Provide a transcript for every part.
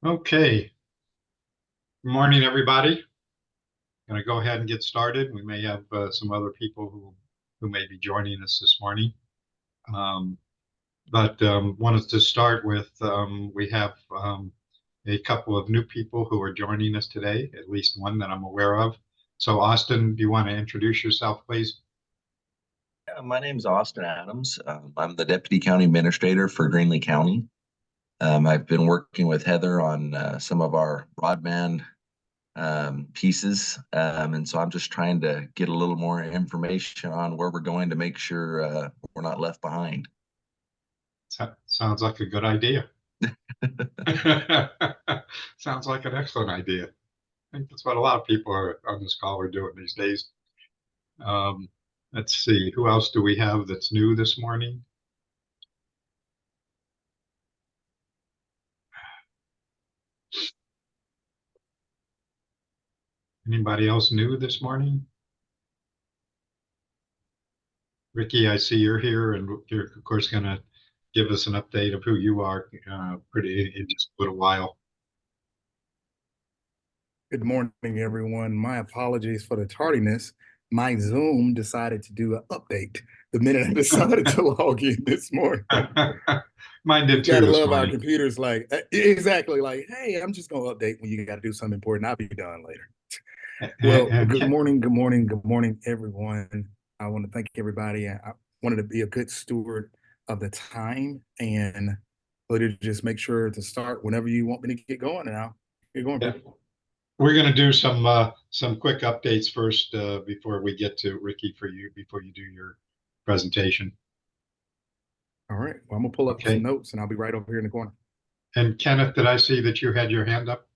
Okay, good morning, everybody. Going to go ahead and get started. We may have some other people who may be joining us this morning. Um, but wanted to start with we have a couple of new people who are joining us today, at least one that I'm aware of. So, Austin, do you want to introduce yourself, please? My name's Austin Adams. I'm the Deputy County Administrator for Greenlee County. I've been working with Heather on some of our broadband pieces. And so I'm just trying to get a little more information on where we're going to make sure we're not left behind. Sounds like a good idea. Sounds like an excellent idea. I think that's what a lot of people are on this call are doing these days. Um, let's see, who else do we have that's new this morning? Anybody else new this morning? Ricky, I see you're here, and you're of course going to give us an update of who you are pretty in just a little while. Good morning, everyone. My apologies for the tardiness. My Zoom decided to do an update the minute I decided to log in this morning. Mine did too. Gotta this love morning. our computers. Like exactly, like, hey, I'm just gonna update when you got to do something important. I'll be done later. Well, good morning, everyone. I want to thank everybody. I wanted to be a good steward of the time and to just make sure to start whenever you want me to get going. And I'll get going. Yeah. We're going to do some quick updates first before we get to Ricky before you do your presentation. All right. Well, I'm gonna pull up some notes and I'll be right over here in the corner. And Kenneth, did I see that you had your hand up?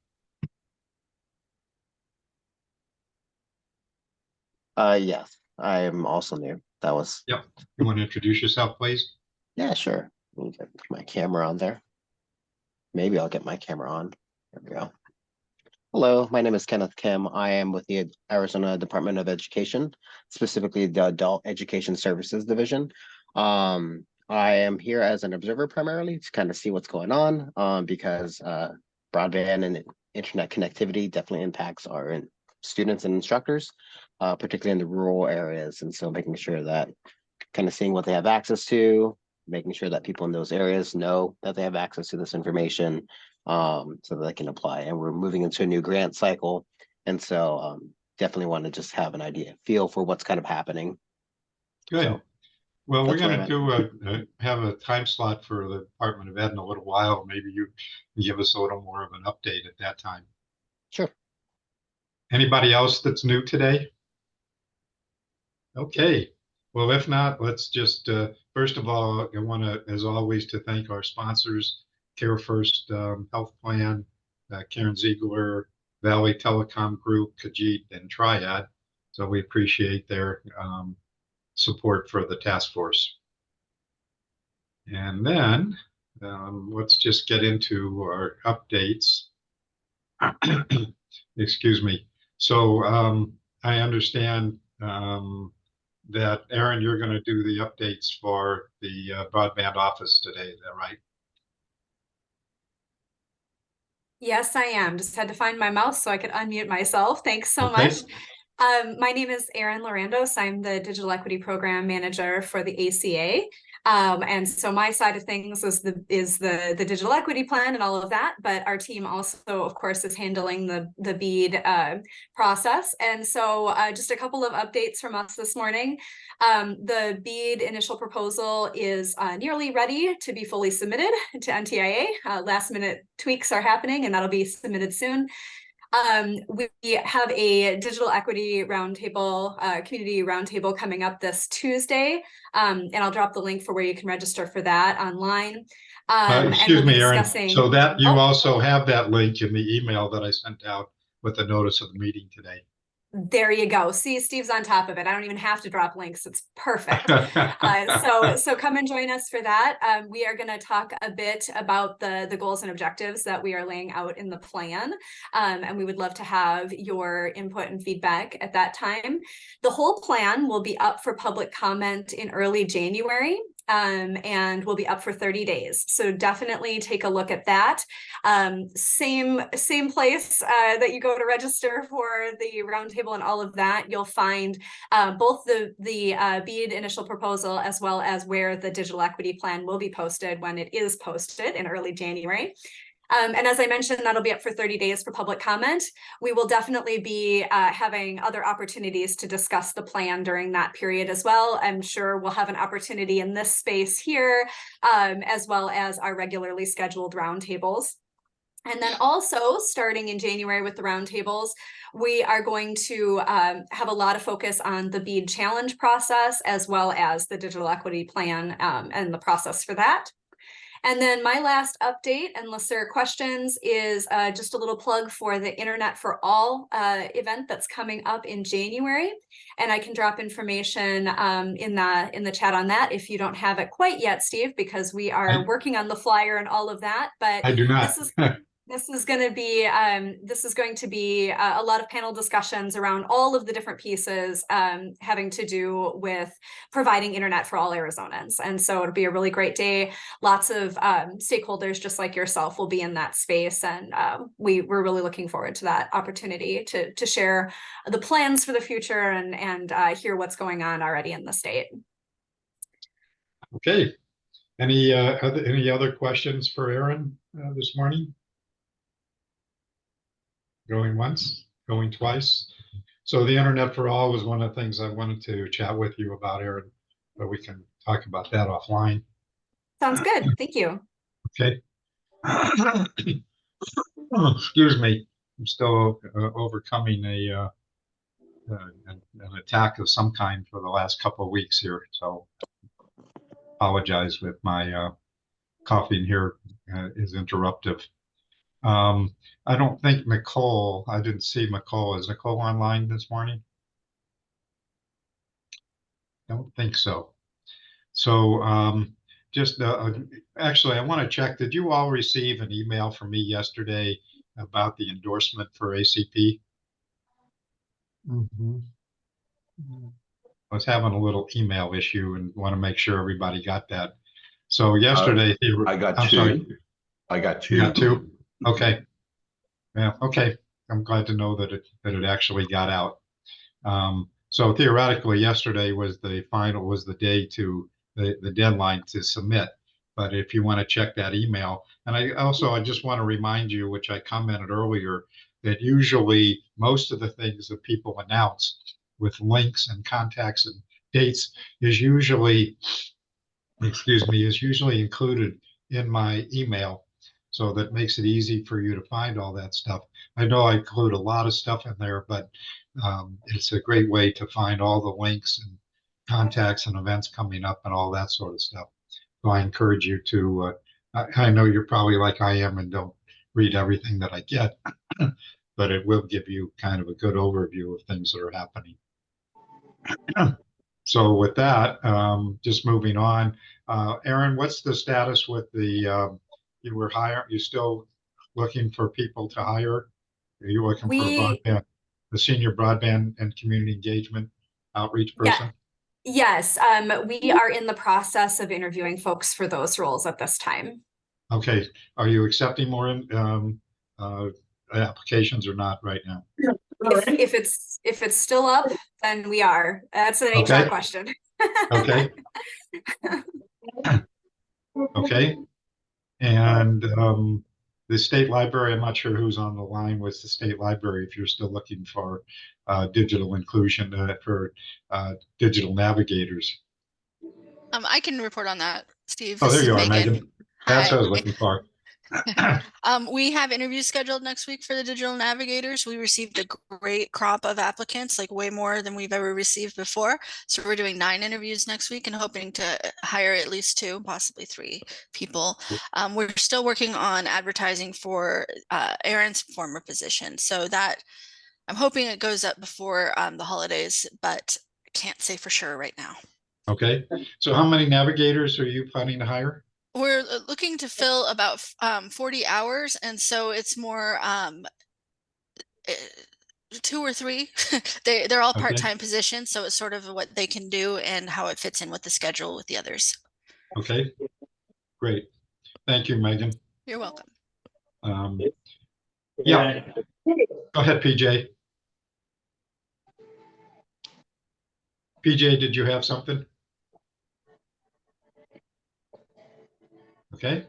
Yes, I am also new. That was. Yep. You want to introduce yourself, please? Yeah, sure. Let me get my camera on there. Maybe I'll get my camera on. There we go. Hello, my name is Kenneth Kim. I am with the Arizona Department of Education, specifically the Adult Education Services Division. I am here as an observer primarily to kind of see what's going on because broadband and internet connectivity definitely impacts our students and instructors, particularly in the rural areas. And so making sure that kind of seeing what they have access to, making sure that people in those areas know that they have access to this information so that they can apply. And we're moving into a new grant cycle. And so definitely want to just have an idea, feel for what's kind of happening. Good. So, well, we're going to have a time slot for the Department of Ed in a little while. Maybe you can give us a little more of an update at that time. Sure. Anybody else that's new today? Okay. Well, if not, let's just, first of all, I want to, as always, to thank our sponsors, Care First Health Plan, Karen Ziegler, Valley Telecom Group, Khajiit, and Triad. So we appreciate their support for the task force. And then let's just get into our updates. Excuse me. So I understand that, Aaron, you're going to do the updates for the broadband office today. Is that right? Yes, I am. Just had to find my mouse so I could unmute myself. Thanks so much. My name is Erin Lorandos. I'm the Digital Equity Program Manager for the ACA. And so my side of things is the digital equity plan and all of that, but our team also, of course, is handling the BEAD process. And so just a couple of updates from us this morning. The BEAD initial proposal is nearly ready to be fully submitted to NTIA. Last minute tweaks are happening and that'll be submitted soon. We have a digital equity roundtable, community roundtable coming up this Tuesday, and I'll drop the link for where you can register for that online. Excuse me, Erin. So that you also have that link in the email that I sent out with the notice of the meeting today. There you go. See, Steve's on top of it. I don't even have to drop links. It's perfect. So come and join us for that. We are going to talk a bit about the goals and objectives that we are laying out in the plan. And we would love to have your input and feedback at that time. The whole plan will be up for public comment in early January. and will be up for 30 days. So definitely take a look at that. Same place that you go to register for the roundtable and all of that. You'll find both the BEAD initial proposal as well as where the digital equity plan will be posted when it is posted in early January. And as I mentioned, that'll be up for 30 days for public comment. We will definitely be having other opportunities to discuss the plan during that period as well. I'm sure we'll have an opportunity in this space here, as well as our regularly scheduled roundtables. And then also starting in January with the roundtables, we are going to have a lot of focus on the BEAD challenge process, as well as the digital equity plan and the process for that. And then my last update, unless there are questions, is just a little plug for the Internet for All event that's coming up in January. And I can drop information in the chat on that if you don't have it quite yet, Steve, because we are working on the flyer and all of that. But I do not. This is going to be a lot of panel discussions around all of the different pieces having to do with providing internet for all Arizonans. And so it'll be a really great day. Lots of stakeholders just like yourself will be in that space. And we're really looking forward to that opportunity to share the plans for the future and hear what's going on already in the state. Okay. Any other questions for Aaron this morning? Going once, going twice. So the Internet for All was one of the things I wanted to chat with you about, Aaron, but we can talk about that offline. Sounds good. Thank you. Okay. Oh, excuse me. I'm still overcoming an attack of some kind for the last couple of weeks here. So apologize if my coughing here is interruptive. I don't think I didn't see Nicole. Is Nicole online this morning? Don't think so. So just actually, I want to check. Did you all receive an email from me yesterday about the endorsement for ACP? I was having a little email issue and want to make sure everybody got that. So yesterday, I got I'm two. sorry. I got two. You got two? Okay. Yeah, okay. I'm glad to know that it actually got out. So theoretically, yesterday was the day to the deadline to submit. But if you want to check that email, and I just want to remind you, which I commented earlier, that usually most of the things that people announce with links and contacts and dates is usually included in my email. So that makes it easy for you to find all that stuff. I know I include a lot of stuff in there, but it's a great way to find all the links and contacts and events coming up and all that sort of stuff. So I encourage you to, I know you're probably like I am and don't read everything that I get, but it will give you kind of a good overview of things that are happening. So with that, just moving on, Aaron, what's the status with the, you still looking for people to hire? Are you looking for the senior broadband and community engagement outreach person? Yes, we are in the process of interviewing folks for those roles at this time. Okay, are you accepting more applications or not right now? If it's still up, then we are. That's an HR question. Okay. Okay. And the state library, I'm not sure who's on the line with the state library, if you're still looking for digital inclusion for digital navigators. I can report on that, Steve. Oh, there you are, Megan. That's what I was looking for. We have interviews scheduled next week for the digital navigators. We received a great crop of applicants, like way more than we've ever received before. So we're doing 9 interviews next week and hoping to hire at least 2, possibly 3 people. We're still working on advertising for Aaron's former position. So that I'm hoping it goes up before the holidays, but can't say for sure right now. Okay. So how many navigators are you planning to hire? We're looking to fill about 40 hours. And so it's more 2 or 3. They're all part-time positions. So it's sort of what they can do and how it fits in with the schedule with the others. Okay, great. Thank you, Megan. You're welcome. Yeah, go ahead, PJ. PJ, did you have something? Okay.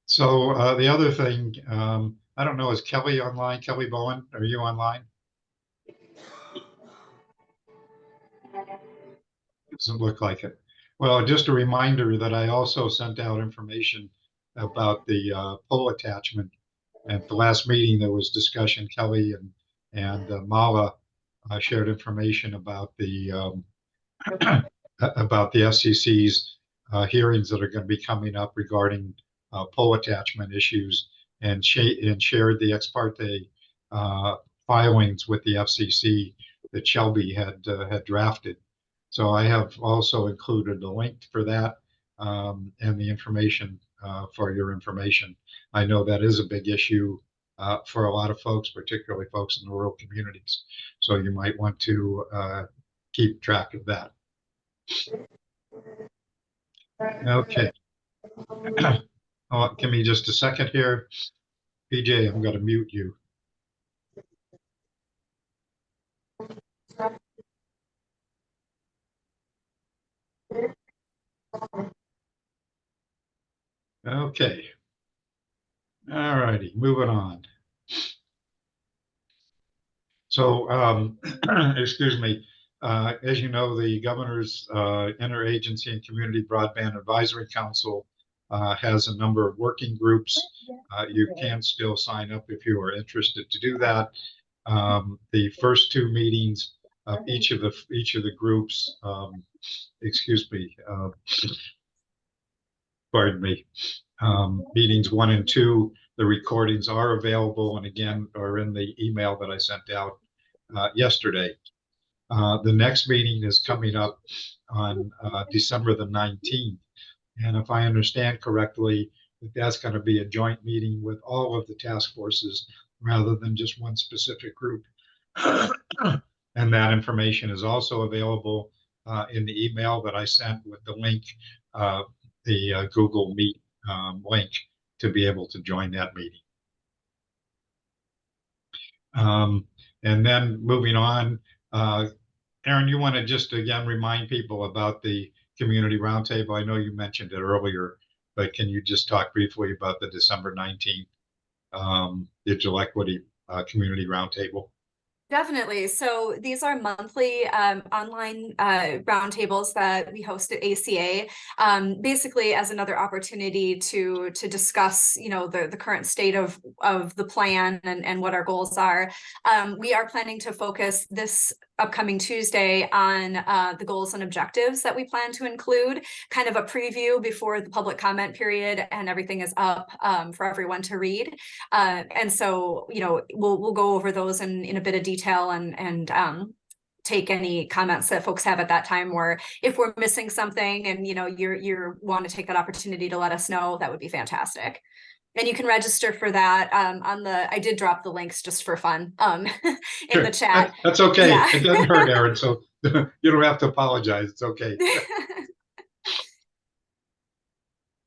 So the other thing, I don't know, is Kelly online? Kelly Bowen, are you online? Doesn't look like it. Well, just a reminder that I also sent out information about the poll attachment. At the last meeting, there was discussion. Kelly and Mala shared information about the about the FCC's hearings that are going to be coming up regarding poll attachment issues, and shared the ex parte filings with the FCC that Shelby had drafted. So I have also included a link for that and the information for your information. I know that is a big issue for a lot of folks, particularly folks in the rural communities. So you might want to keep track of that. Okay. Give me just a second here. PJ, I'm going to mute you. Okay. All righty, moving on. So, excuse me, as you know, the governor's Interagency and Community Broadband Advisory Council has a number of working groups. You can still sign up if you are interested to do that. The first two meetings of each of the groups, excuse me, pardon me, meetings 1 and 2, the recordings are available and again are in the email that I sent out yesterday. The next meeting is coming up on December the 19th. And if I understand correctly, that's going to be a joint meeting with all of the task forces rather than just one specific group. And that information is also available in the email that I sent with the link, the Google Meet link to be able to join that meeting. And then moving on, Aaron, you want to just again remind people about the community roundtable? I know you mentioned it earlier, but can you just talk briefly about the December 19th digital equity community roundtable? Definitely. So these are monthly online roundtables that we host at ACA, basically as another opportunity to discuss, you know, the current state of the plan and what our goals are. We are planning to focus this upcoming Tuesday on the goals and objectives that we plan to include, kind of a preview before the public comment period and everything is up for everyone to read. And so, you know, we'll go over those in a bit of detail and take any comments that folks have at that time, or if we're missing something and, you know, you want to take that opportunity to let us know, that would be fantastic. And you can register for that I did drop the links just for fun in the chat. That's okay. Yeah. It doesn't hurt, Aaron. So you don't have to apologize. It's okay.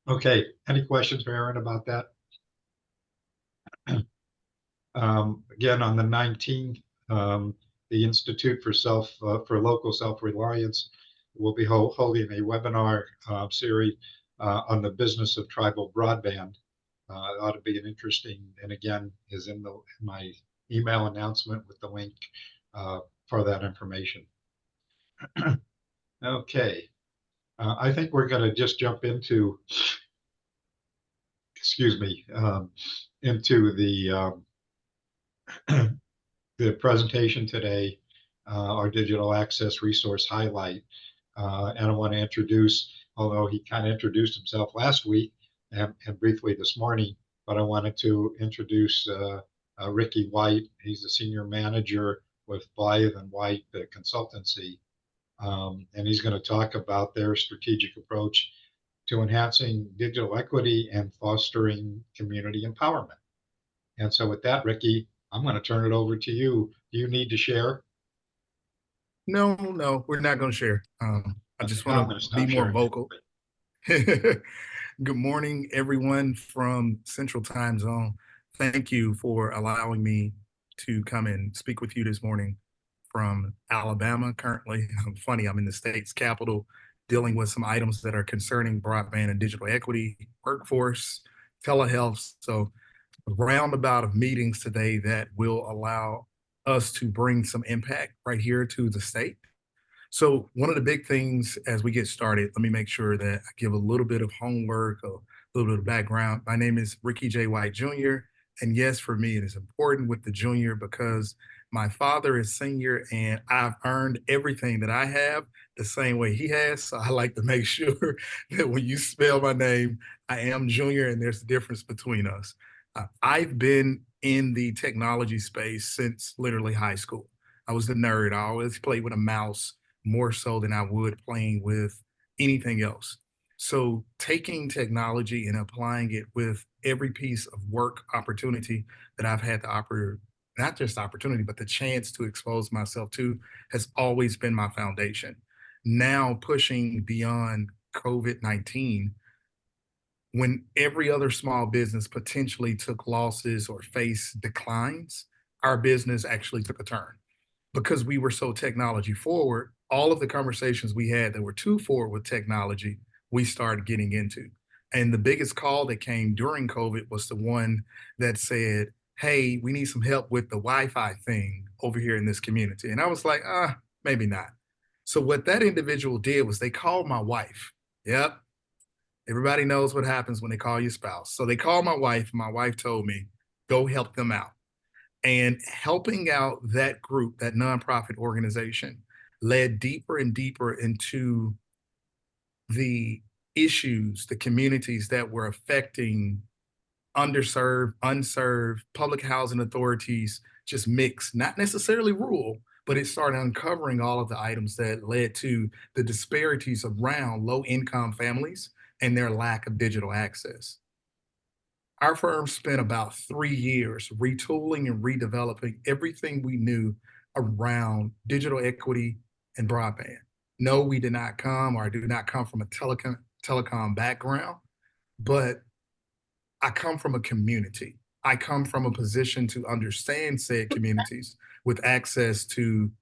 Okay. Any questions for Aaron about that? Again, on the 19th, the Institute for Local Self-Reliance will be holding a webinar series on the business of tribal broadband. It ought to be an interesting, and again, is in my email announcement with the link for that information. Okay, I think we're going to just jump into, excuse me, into the presentation today, our digital access resource highlight. And I want to introduce, although he kind of introduced himself last week and briefly this morning, but I wanted to introduce Ricky White. He's the senior manager with Blythe and White Consultancy. And he's going to talk about their strategic approach to enhancing digital equity and fostering community empowerment. And so with that, Ricky, I'm going to turn it over to you. Do you need to share? No, we're not going to share. I just I'm want gonna to stop be more sharing. vocal. Good morning, everyone from Central Time Zone. Thank you for allowing me to come and speak with you this morning from Alabama. Currently, funny, I'm in the state's capital dealing with some items that are concerning broadband and digital equity, workforce, telehealth. So a roundabout of meetings today that will allow us to bring some impact right here to the state. So one of the big things as we get started, let me make sure that I give a little bit of homework, a little bit of background. My name is Ricky J. White Jr. And yes, for me, it is important with the junior because my father is senior and I've earned everything that I have the same way he has. So I like to make sure that when you spell my name, I am junior and there's a difference between us. I've been in the technology space since literally high school. I was the nerd. I always played with a mouse more so than I would playing with anything else. So taking technology and applying it with every piece of work opportunity that I've had to operate, not just opportunity, but the chance to expose myself to has always been my foundation. Now pushing beyond COVID-19, when every other small business potentially took losses or faced declines, our business actually took a turn because we were so technology forward. All of the conversations we had that were too forward with technology, we started getting into. And the biggest call that came during COVID was the one that said, hey, we need some help with the Wi-Fi thing over here in this community. And I was like, maybe not. So what that individual did was they called my wife. Yep. Everybody knows what happens when they call your spouse. So they called my wife. My wife told me, go help them out. And helping out that group, that nonprofit organization, led deeper and deeper into the issues, the communities that were affecting underserved, unserved, public housing authorities, just mixed, not necessarily rural, but it started uncovering all of the items that led to the disparities around low income families and their lack of digital access. Our firm spent about 3 years retooling and redeveloping everything we knew around digital equity and broadband. No, we did not come, or I do not come from a telecom background, but I come from a community. I come from a position to understand said communities with access to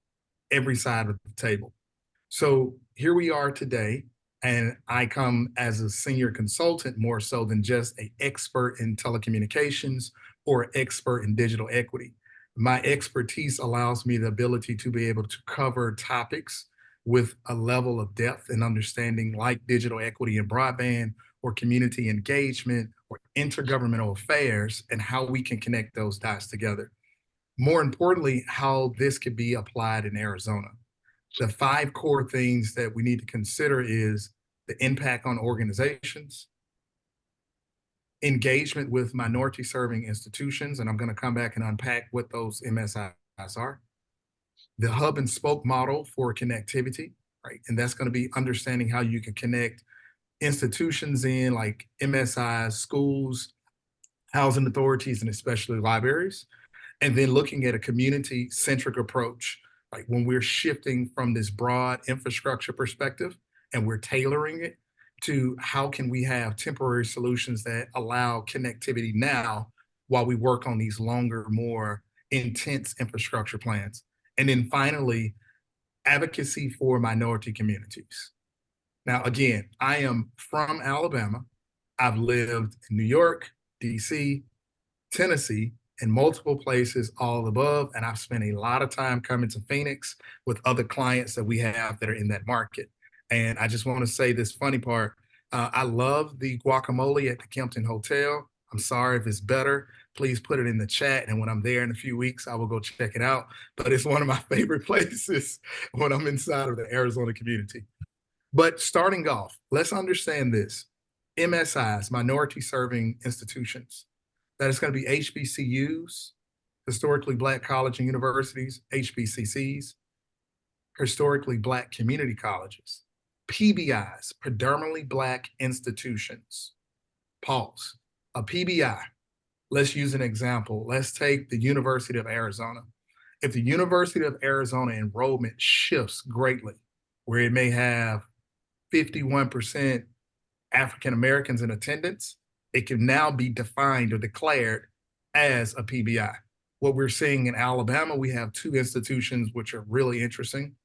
every side of the table. So here we are today, and I come as a senior consultant more so than just an expert in telecommunications or expert in digital equity. My expertise allows me the ability to be able to cover topics with a level of depth and understanding like digital equity and broadband or community engagement or intergovernmental affairs and how we can connect those dots together. More importantly, how this could be applied in Arizona. The 5 core things that we need to consider is the impact on organizations, engagement with minority serving institutions, and I'm going to come back and unpack what those MSIs are, the hub and spoke model for connectivity, right? And that's going to be understanding how you can connect institutions in like MSIs, schools, housing authorities, and especially libraries. And then looking at a community-centric approach, like when we're shifting from this broad infrastructure perspective and we're tailoring it to how can we have temporary solutions that allow connectivity now while we work on these longer, more intense infrastructure plans. And then finally, advocacy for minority communities. Now, again, I am from Alabama. I've lived in New York, DC, Tennessee, in multiple places all above, and I've spent a lot of time coming to Phoenix with other clients that we have that are in that market. And I just want to say this funny part. I love the guacamole at the Kempton Hotel. I'm sorry if it's better. Please put it in the chat. And when I'm there in a few weeks, I will go check it out. But it's one of my favorite places when I'm inside of the Arizona community. But starting off, let's understand this. MSIs, minority serving institutions. That is going to be HBCUs, historically Black college and universities, HBCCs, historically Black community colleges, PBIs, predominantly Black institutions. Pause. A PBI, let's use an example. Let's take the University of Arizona. If the University of Arizona enrollment shifts greatly, where it may have 51% African Americans in attendance, it can now be defined or declared as a PBI. What we're seeing in Alabama, we have two institutions which are really interesting.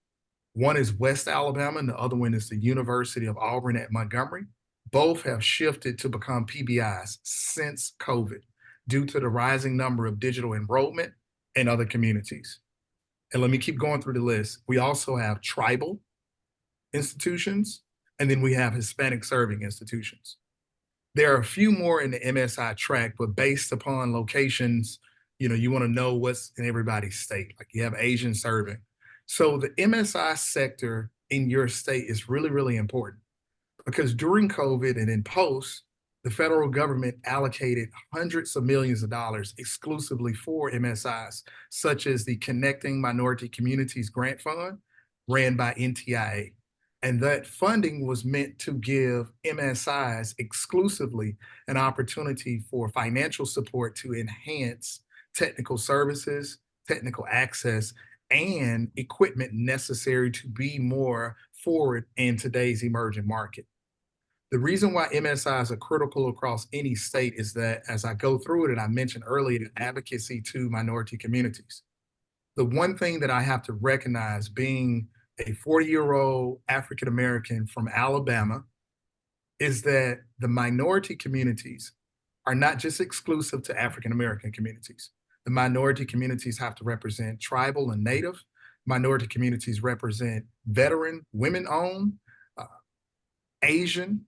One is West Alabama, and the other one is the University of Auburn at Montgomery. Both have shifted to become PBIs since COVID due to the rising number of digital enrollment in other communities. And let me keep going through the list. We also have tribal institutions, and then we have Hispanic serving institutions. There are a few more in the MSI track, but based upon locations, you want to know what's in everybody's state. Like you have Asian serving. So the MSI sector in your state is really, really important because during COVID and in post, the federal government allocated hundreds of millions of dollars exclusively for MSIs, such as the Connecting Minority Communities Grant Fund ran by NTIA. And that funding was meant to give MSIs exclusively an opportunity for financial support to enhance technical services, technical access, and equipment necessary to be more forward in today's emerging market. The reason why MSIs are critical across any state is that, as I go through it, and I mentioned earlier, the advocacy to minority communities. The one thing that I have to recognize, being a 40-year-old African-American from Alabama, is that the minority communities are not just exclusive to African-American communities. The minority communities have to represent tribal and native. Minority communities represent veteran, women-owned, Asian,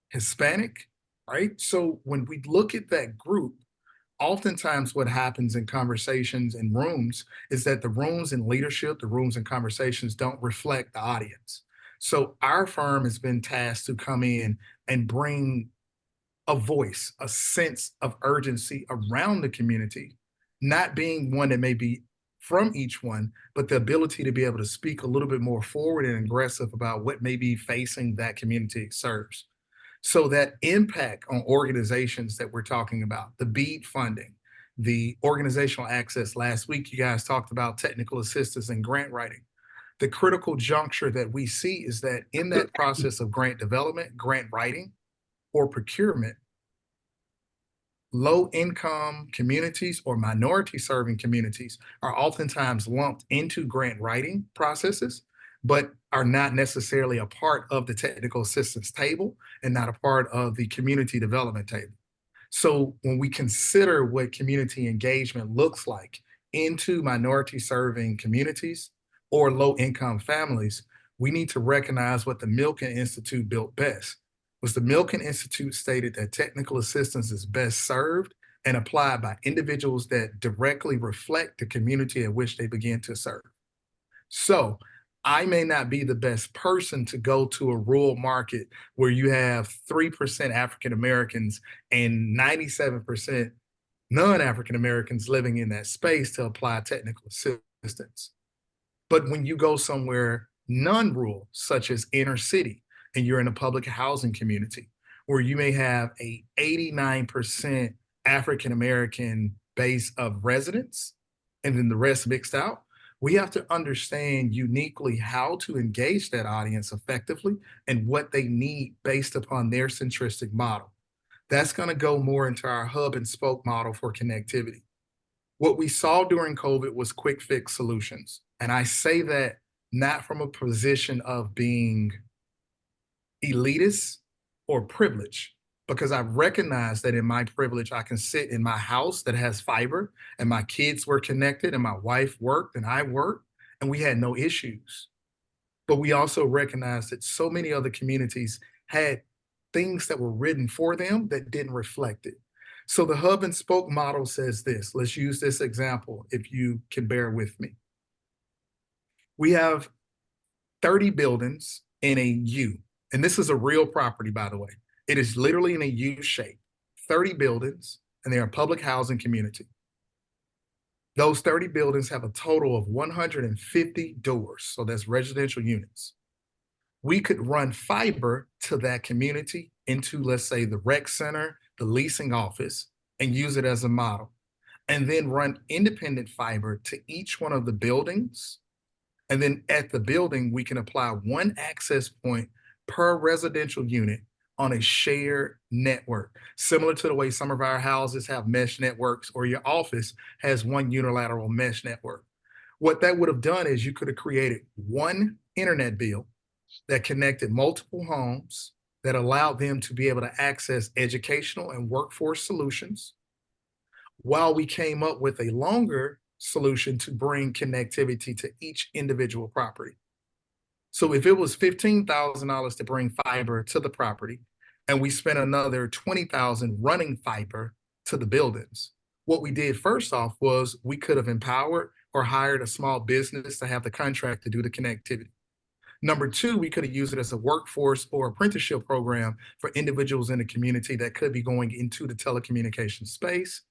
Hispanic, right? So when we look at that group, oftentimes what happens in conversations in rooms is that the rooms in leadership, the rooms in conversations don't reflect the audience. So our firm has been tasked to come in and bring a voice, a sense of urgency around the community, not being one that may be from each one, but the ability to be able to speak a little bit more forward and aggressive about what may be facing that community it serves. So that impact on organizations that we're talking about, the BEAD funding, the organizational access. Last week, you guys talked about technical assistance and grant writing. The critical juncture that we see is that in that process of grant development, grant writing, or procurement, low-income communities or minority-serving communities are oftentimes lumped into grant writing processes, but are not necessarily a part of the technical assistance table and not a part of the community development table. So when we consider what community engagement looks like into minority-serving communities or low-income families, we need to recognize what the Milken Institute built best. Was the Milken Institute stated that technical assistance is best served and applied by individuals that directly reflect the community at which they begin to serve. So I may not be the best person to go to a rural market where you have 3% African Americans and 97% non-African Americans living in that space to apply technical assistance. But when you go somewhere non-rural, such as inner city, and you're in a public housing community where you may have a 89% African-American base of residents and then the rest mixed out, we have to understand uniquely how to engage that audience effectively and what they need based upon their centristic model. That's going to go more into our hub and spoke model for connectivity. What we saw during COVID was quick fix solutions. And I say that not from a position of being elitist or privileged, because I recognize that in my privilege, I can sit in my house that has fiber and my kids were connected and my wife worked and I worked and we had no issues. But we also recognize that so many other communities had things that were written for them that didn't reflect it. So the hub and spoke model says this. Let's use this example if you can bear with me. We have 30 buildings in a U. And this is a real property, by the way. It is literally in a U shape, 30 buildings, and they're a public housing community. Those 30 buildings have a total of 150 doors. So that's residential units. We could run fiber to that community into, let's say, the rec center, the leasing office, and use it as a model. And then run independent fiber to each one of the buildings. And then at the building, we can apply one access point per residential unit on a shared network, similar to the way some of our houses have mesh networks or your office has one unilateral mesh network. What that would have done is you could have created one internet bill that connected multiple homes that allowed them to be able to access educational and workforce solutions, while we came up with a longer solution to bring connectivity to each individual property. So if it was $15,000 to bring fiber to the property, and we spent another $20,000 running fiber to the buildings, what we did first off was we could have empowered or hired a small business to have the contract to do the connectivity. Number two, we could have used it as a workforce or apprenticeship program for individuals in the community that could be going into the telecommunications space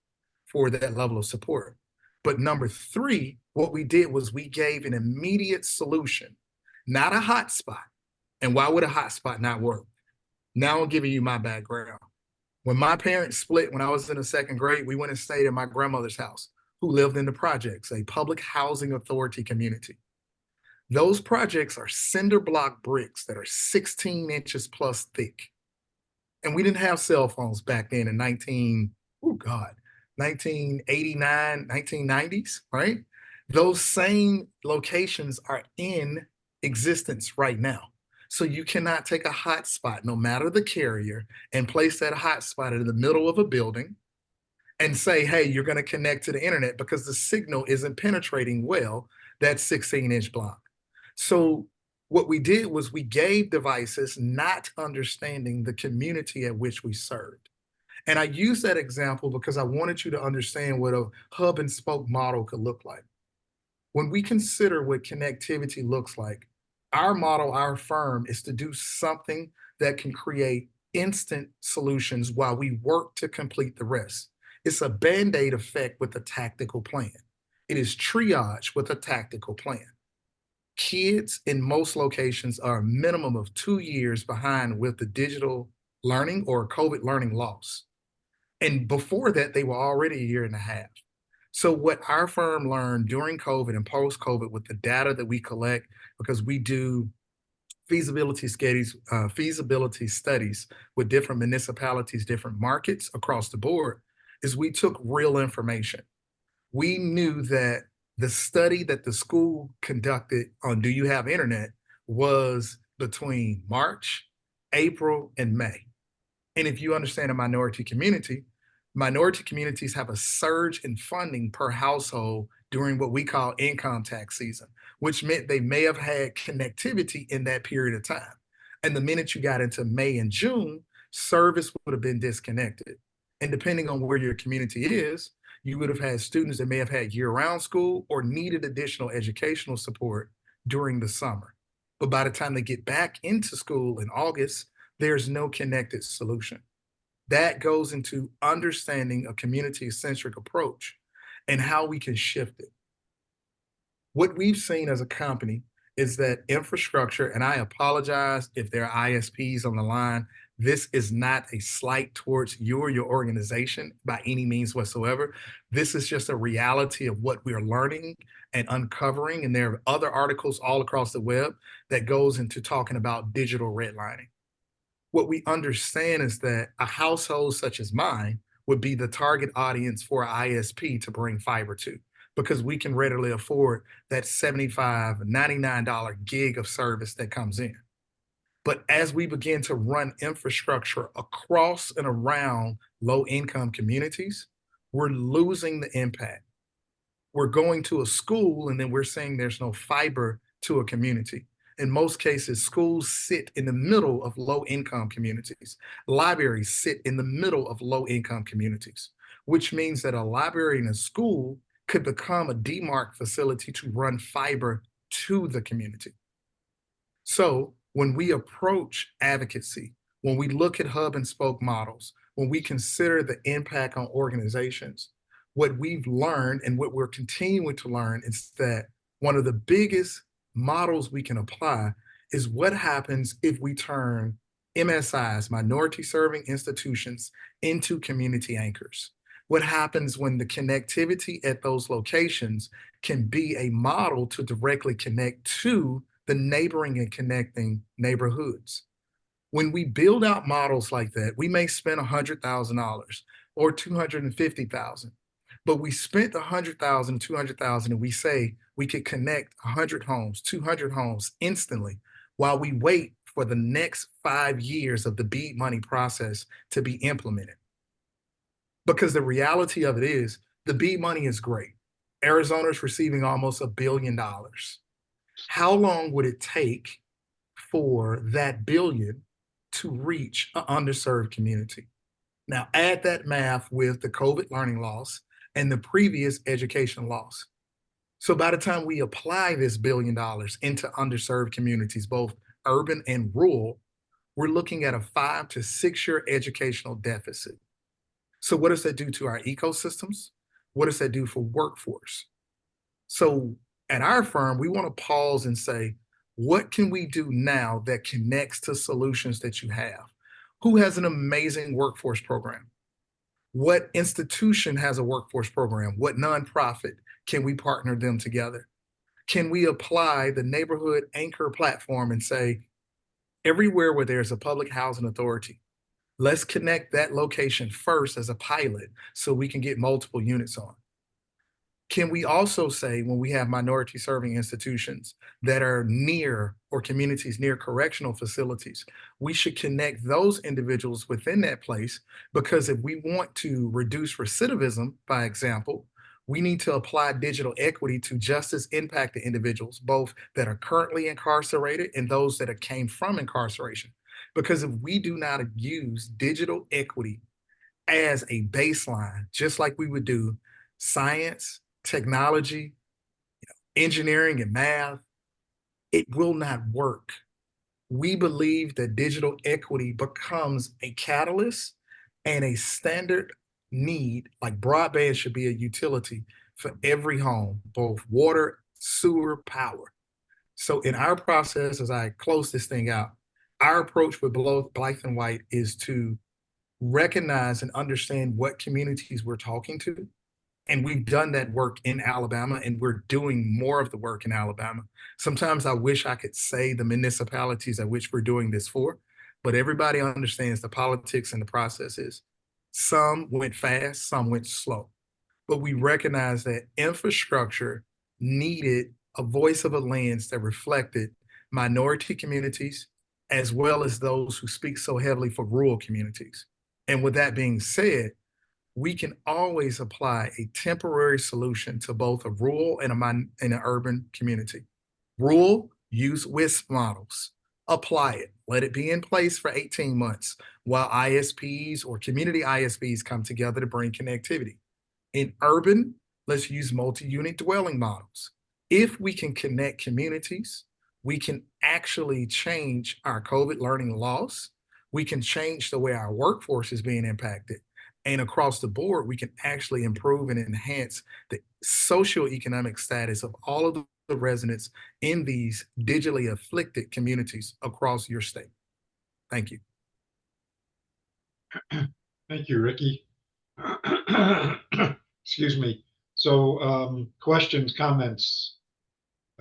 for that level of support. But number three, what we did was we gave an immediate solution, not a hotspot. And why would a hotspot not work? Now I'm giving you my background. When my parents split when I was in the second grade, we went and stayed in my grandmother's house, who lived in the projects, a public housing authority community. Those projects are cinder block bricks that are 16 inches plus thick. And we didn't have cell phones back then in 1989, 1990s, right? Those same locations are in existence right now. So you cannot take a hotspot, no matter the carrier, and place that hotspot in the middle of a building and say, hey, you're going to connect to the internet, because the signal isn't penetrating well that 16-inch block. So what we did was we gave devices not understanding the community at which we served. And I use that example because I wanted you to understand what a hub and spoke model could look like. When we consider what connectivity looks like, our model, our firm, is to do something that can create instant solutions while we work to complete the rest. It's a Band-Aid effect with a tactical plan. It is triage with a tactical plan. Kids in most locations are a minimum of 2 years behind with the digital learning or COVID learning loss. And before that, they were already a year and a half. So what our firm learned during COVID and post-COVID with the data that we collect, because we do feasibility studies with different municipalities, different markets across the board, is we took real information. We knew that the study that the school conducted on do you have internet was between March, April, and May. And if you understand a minority communities have a surge in funding per household during what we call income tax season, which meant they may have had connectivity in that period of time. And the minute you got into May and June, service would have been disconnected. And depending on where your community is, you would have had students that may have had year-round school or needed additional educational support during the summer. But by the time they get back into school in August, there's no connected solution. That goes into understanding a community-centric approach and how we can shift it. What we've seen as a company is that infrastructure, and I apologize if there are ISPs on the line, this is not a slight towards you or your organization by any means whatsoever. This is just a reality of what we're learning and uncovering. And there are other articles all across the web that goes into talking about digital redlining. What we understand is that a household such as mine would be the target audience for an ISP to bring fiber to, because we can readily afford that $75, $99 gig of service that comes in. But as we begin to run infrastructure across and around low-income communities, we're losing the impact. We're going to a school and then we're saying there's no fiber to a community. In most cases, schools sit in the middle of low-income communities. Libraries sit in the middle of low-income communities, which means that a library and a school could become a demarc facility to run fiber to the community. So when we approach advocacy, when we look at hub and spoke models, when we consider the impact on organizations, what we've learned and what we're continuing to learn is that one of the biggest models we can apply is what happens if we turn MSIs, minority serving institutions, into community anchors. What happens when the connectivity at those locations can be a model to directly connect to the neighboring and connecting neighborhoods. When we build out models like that, we may spend $100,000 or $250,000, but we spent $100,000, $200,000, and we say we could connect 100 homes, 200 homes instantly while we wait for the next 5 years of the BEAD money process to be implemented. Because the reality of it is the BEAD money is great. Arizona's receiving almost $1 billion. How long would it take for that billion to reach an underserved community? Now add that math with the COVID learning loss and the previous education loss. So by the time we apply this $1 billion into underserved communities, both urban and rural, we're looking at a 5 to 6 year educational deficit. So what does that do to our ecosystems? What does that do for workforce? So at our firm, we want to pause and say, what can we do now that connects to solutions that you have? Who has an amazing workforce program? What institution has a workforce program? What nonprofit can we partner them together? Can we apply the neighborhood anchor platform and say, everywhere where there's a public housing authority, let's connect that location first as a pilot so we can get multiple units on? Can we also say when we have minority serving institutions that are near or communities near correctional facilities, we should connect those individuals within that place? Because if we want to reduce recidivism, by example, we need to apply digital equity to justice impacted individuals, both that are currently incarcerated and those that came from incarceration. Because if we do not use digital equity as a baseline, just like we would do science, technology, engineering, and math, it will not work. We believe that digital equity becomes a catalyst and a standard need, like broadband should be a utility for every home, both water, sewer, power. So in our process, as I close this thing out, our approach with both Black and White is to recognize and understand what communities we're talking to. And we've done that work in Alabama, and we're doing more of the work in Alabama. Sometimes I wish I could say the municipalities at which we're doing this for, but everybody understands the politics and the processes. Some went fast, some went slow. But we recognize that infrastructure needed a voice of a lens that reflected minority communities, as well as those who speak so heavily for rural communities. And with that being said, we can always apply a temporary solution to both a rural and an urban community. Rural, use WISP models, apply it, let it be in place for 18 months while ISPs or community ISPs come together to bring connectivity. In urban, let's use multi-unit dwelling models. If we can connect communities, we can actually change our COVID learning loss. We can change the way our workforce is being impacted. And across the board, we can actually improve and enhance the socioeconomic status of all of the residents in these digitally afflicted communities across your state. Thank you. Thank you, Ricky. Excuse me. So questions, comments?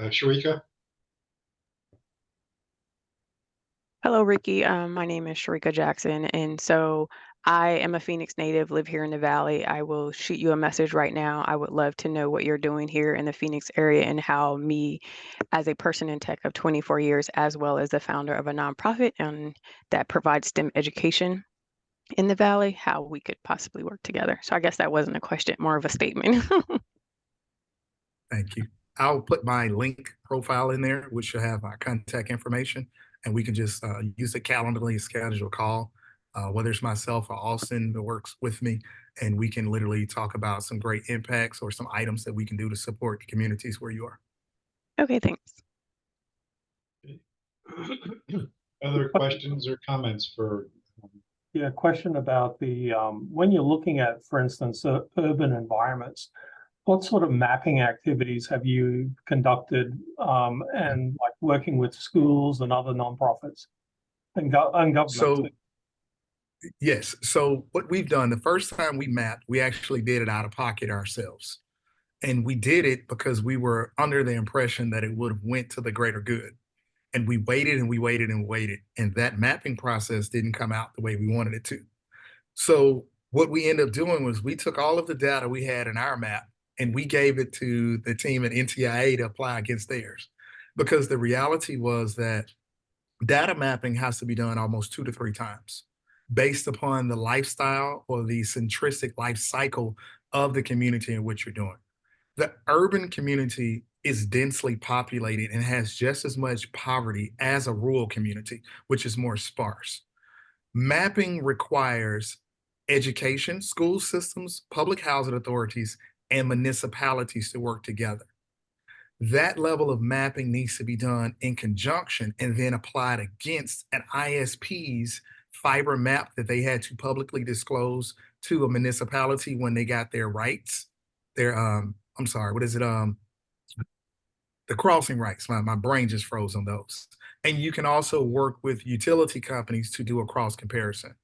Sharika? Hello, Ricky. My name is Sharika Jackson, and so I am a Phoenix native, live here in the Valley. I will shoot you a message right now. I would love to know what you're doing here in the Phoenix area and how me, as a person in tech of 24 years, as well as the founder of a nonprofit and that provides STEM education in the Valley, how we could possibly work together. So I guess that wasn't a question, more of a statement. Thank you. I'll put my link profile in there, which will have my contact information, and we can just use the Calendly to schedule a call, whether it's myself or Austin that works with me, and we can literally talk about some great impacts or some items that we can do to support the communities where you are. Okay, thanks. Other questions or comments for? Yeah, question about the when you're looking at, for instance, urban environments, what sort of mapping activities have you conducted and like working with schools and other nonprofits and government? So, yes. So what we've done, the first time we mapped, we actually did it out of pocket ourselves. And we did it because we were under the impression that it would have went to the greater good. And we waited and we waited and waited. And that mapping process didn't come out the way we wanted it to. So what we ended up doing was we took all of the data we had in our map and we gave it to the team at NTIA to apply against theirs. Because the reality was that data mapping has to be done almost 2 to 3 times based upon the lifestyle or the centristic life cycle of the community in which you're doing. The urban community is densely populated and has just as much poverty as a rural community, which is more sparse. Mapping requires education, school systems, public housing authorities, and municipalities to work together. That level of mapping needs to be done in conjunction and then applied against an ISP's fiber map that they had to publicly disclose to a municipality when they got their rights. Their I'm sorry, what is it? The crossing rights. My brain just froze on those. And you can also work with utility companies to do a cross comparison.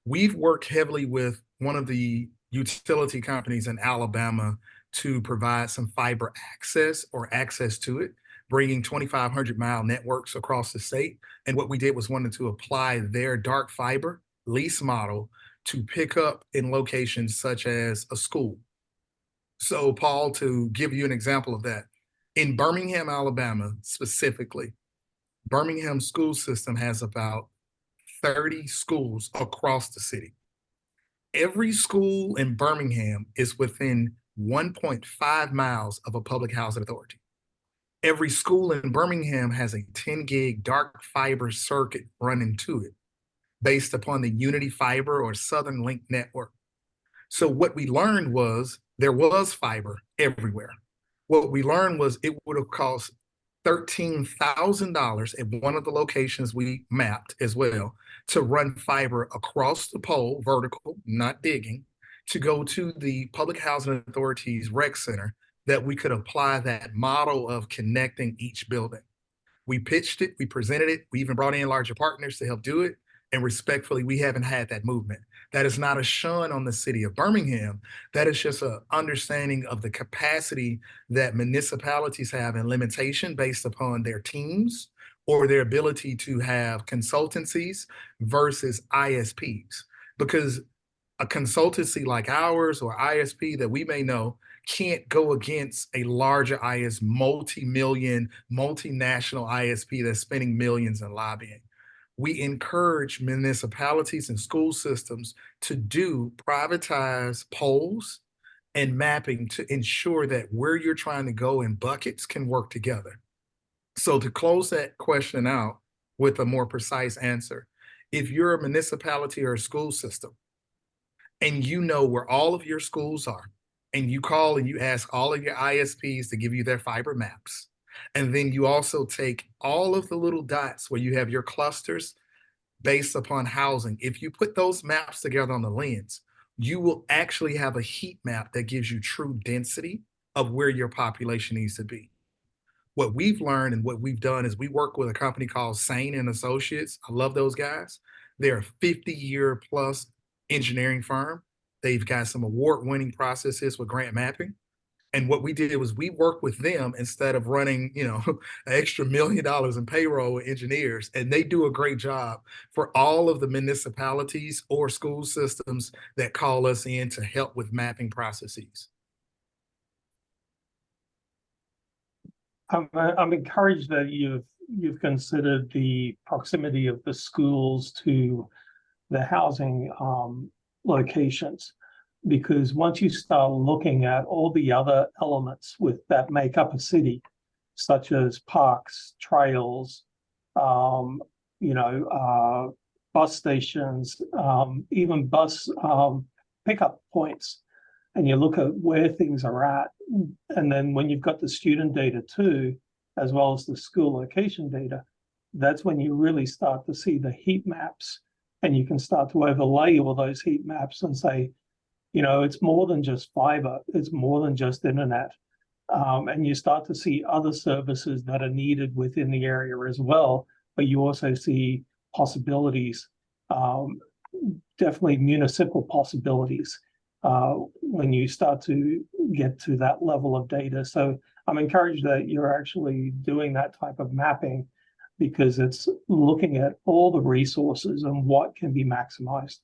We've worked heavily with one of the utility companies in Alabama to provide some fiber access or access to it, bringing 2,500-mile networks across the state. And what we did was wanted to apply their dark fiber lease model to pick up in locations such as a school. So, Paul, to give you an example of that, in Birmingham, Alabama, specifically, Birmingham school system has about 30 schools across the city. Every school in Birmingham is within 1.5 miles of a public housing authority. Every school in Birmingham has a 10 gig dark fiber circuit running to it based upon the Unity Fiber or Southern Link network. So what we learned was there was fiber everywhere. What we learned was it would have cost $13,000 at one of the locations we mapped as well to run fiber across the pole, vertical, not digging, to go to the Public Housing Authority's rec center that we could apply that model of connecting each building. We pitched it, we presented it, we even brought in larger partners to help do it. And respectfully, we haven't had that movement. That is not a shun on the city of Birmingham. That is just an understanding of the capacity that municipalities have and limitation based upon their teams or their ability to have consultancies versus ISPs. Because a consultancy like ours or ISP that we may know can't go against a larger multi-million, multinational ISP that's spending millions in lobbying. We encourage municipalities and school systems to do privatized polls and mapping to ensure that where you're trying to go in buckets can work together. So to close that question out with a more precise answer, if you're a municipality or a school system and you know where all of your schools are, and you call and you ask all of your ISPs to give you their fiber maps, and then you also take all of the little dots where you have your clusters based upon housing. If you put those maps together on the lens, you will actually have a heat map that gives you true density of where your population needs to be. What we've learned and what we've done is we work with a company called Sane and Associates. I love those guys. They're a 50-year plus engineering firm. They've got some award-winning processes with grant mapping. And what we did was we worked with them instead of running, an extra $1 million in payroll with engineers. And they do a great job for all of the municipalities or school systems that call us in to help with mapping processes. I'm encouraged that you've considered the proximity of the schools to the housing locations, because once you start looking at all the other elements that make up a city, such as parks, trails, bus stations, even bus pickup points, and you look at where things are at, and then when you've got the student data too, as well as the school location data, that's when you really start to see the heat maps, and you can start to overlay all those heat maps and say, it's more than just fiber, it's more than just internet. And you start to see other services that are needed within the area as well, but you also see possibilities, definitely municipal possibilities, when you start to get to that level of data. So I'm encouraged that you're actually doing that type of mapping. because it's looking at all the resources and what can be maximized.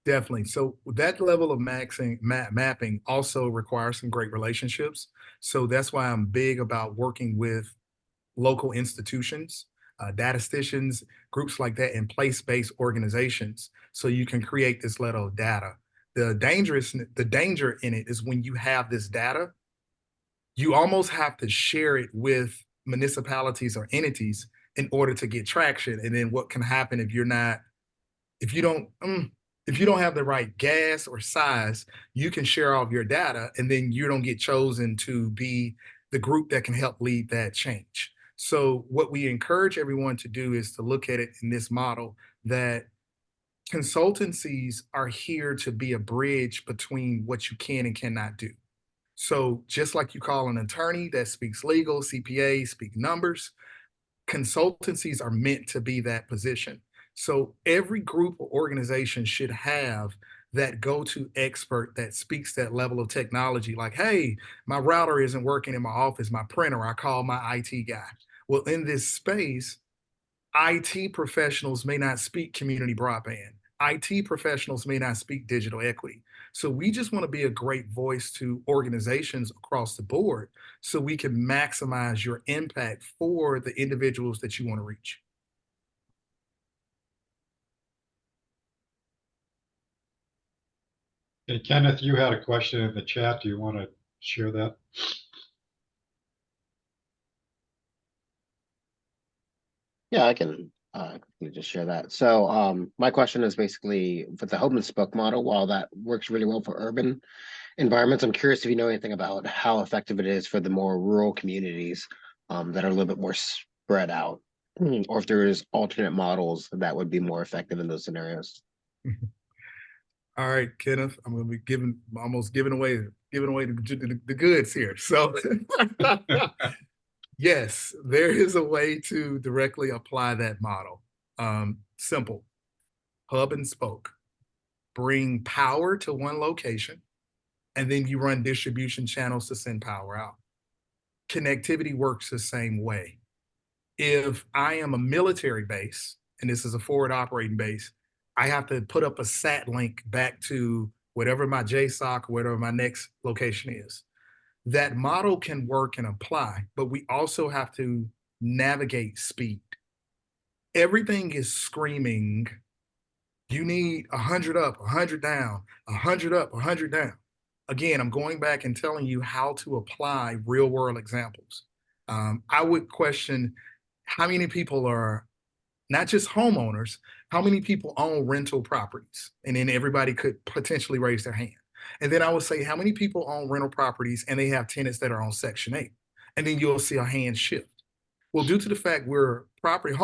Definitely. So that level of mapping also requires some great relationships. So that's why I'm big about working with local institutions, statisticians, groups like that, and place-based organizations, so you can create this level of data. The danger in it is when you have this data, you almost have to share it with municipalities or entities in order to get traction. And then what can happen if if you don't have the right gas or size, you can share all of your data and then you don't get chosen to be the group that can help lead that change. So what we encourage everyone to do is to look at it in this model that consultancies are here to be a bridge between what you can and cannot do. So just like you call an attorney that speaks legal, CPA, speak numbers, consultancies are meant to be that position. So every group or organization should have that go-to expert that speaks that level of technology. Like, hey, my router isn't working in my office, my printer, I call my IT guy. Well, in this space, IT professionals may not speak community broadband. IT professionals may not speak digital equity. So we just want to be a great voice to organizations across the board so we can maximize your impact for the individuals that you want to reach. Okay, Kenneth, you had a question in the chat. Do you want to share that? Yeah, I can quickly just share that. So my question is basically for the hub and spoke model, while that works really well for urban environments, I'm curious if you know anything about how effective it is for the more rural communities that are a little bit more spread out, or if there is alternate models that would be more effective in those scenarios. All right, Kenneth, I'm going to be almost giving away the goods here. So yes, there is a way to directly apply that model. Simple, hub and spoke, bring power to one location, and then you run distribution channels to send power out. Connectivity works the same way. If I am a military base, and this is a forward operating base, I have to put up a SAT link back to whatever my JSOC or whatever my next location is. That model can work and apply, but we also have to navigate speed. Everything is screaming, you need 100 up, 100 down, 100 up, 100 down. Again, I'm going back and telling you how to apply real world examples. I would question how many people are not just homeowners, how many people own rental properties? And then everybody could potentially raise their hand. And then I would say, how many people own rental properties and they have tenants that are on Section 8? And then you'll see a hand shift. Well, due to the fact we're property